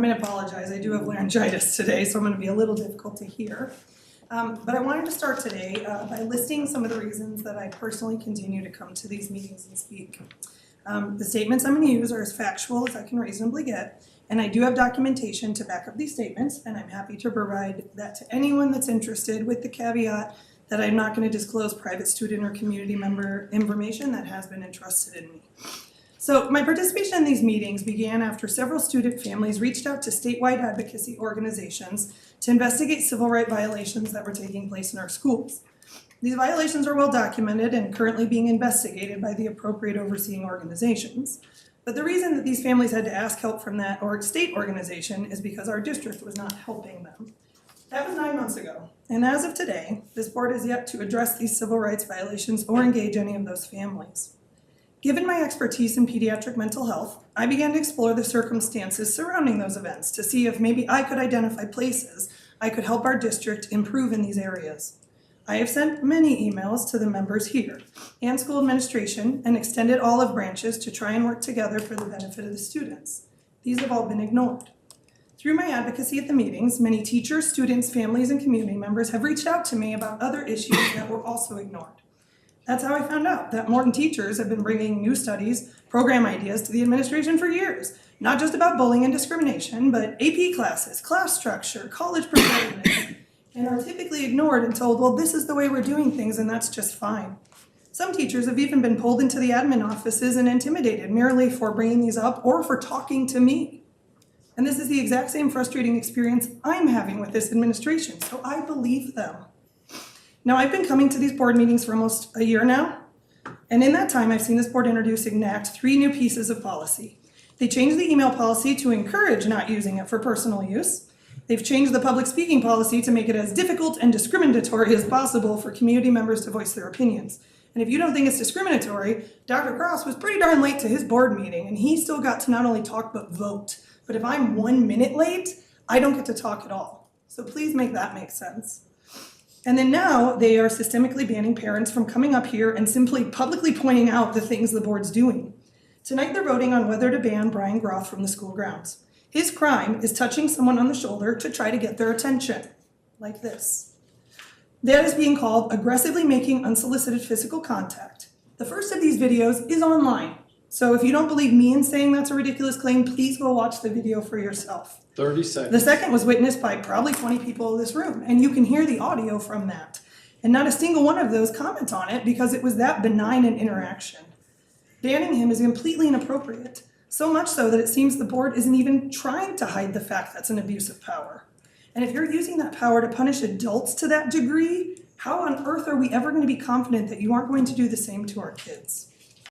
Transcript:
going to apologize. I do have laryngitis today, so I'm going to be a little difficult to hear. But I wanted to start today by listing some of the reasons that I personally continue to come to these meetings and speak. The statements I'm going to use are as factual as I can reasonably get, and I do have documentation to back up these statements, and I'm happy to provide that to anyone that's interested, with the caveat that I'm not going to disclose private student or community member information that has been entrusted in me. So my participation in these meetings began after several student families reached out to statewide advocacy organizations to investigate civil rights violations that were taking place in our schools. These violations are well documented and currently being investigated by the appropriate overseeing organizations. But the reason that these families had to ask help from that state organization is because our district was not helping them. That was 9 months ago, and as of today, this board has yet to address these civil rights violations or engage any of those families. Given my expertise in pediatric mental health, I began to explore the circumstances surrounding those events to see if maybe I could identify places I could help our district improve in these areas. I have sent many emails to the members here and school administration and extended olive branches to try and work together for the benefit of the students. These have all been ignored. Through my advocacy at the meetings, many teachers, students, families, and community members have reached out to me about other issues that were also ignored. That's how I found out that Morton teachers have been bringing new studies, program ideas to the administration for years, not just about bullying and discrimination, but AP classes, class structure, college preparedness, and are typically ignored and told, well, this is the way we're doing things and that's just fine. Some teachers have even been pulled into the admin offices and intimidated merely for bringing these up or for talking to me. And this is the exact same frustrating experience I'm having with this administration, so I believe them. Now, I've been coming to these board meetings for almost a year now, and in that time, I've seen this board introduce and enact 3 new pieces of policy. They changed the email policy to encourage not using it for personal use. They've changed the public speaking policy to make it as difficult and discriminatory as possible for community members to voice their opinions. And if you don't think it's discriminatory, Dr. Cross was pretty darn late to his board meeting, and he still got to not only talk but vote. But if I'm 1 minute late, I don't get to talk at all. So please make that make sense. And then now they are systemically banning parents from coming up here and simply publicly pointing out the things the board's doing. Tonight they're voting on whether to ban Brian Groth from the school grounds. His crime is touching someone on the shoulder to try to get their attention, like this. That is being called aggressively making unsolicited physical contact. The first of these videos is online. So if you don't believe me in saying that's a ridiculous claim, please go watch the video for yourself. 30 seconds. The second was witnessed by probably 20 people in this room, and you can hear the audio from that. And not a single one of those comments on it because it was that benign an interaction. Banning him is completely inappropriate, so much so that it seems the board isn't even trying to hide the fact that's an abuse of power. And if you're using that power to punish adults to that degree, how on earth are we ever going to be confident that you aren't going to do the same to our kids?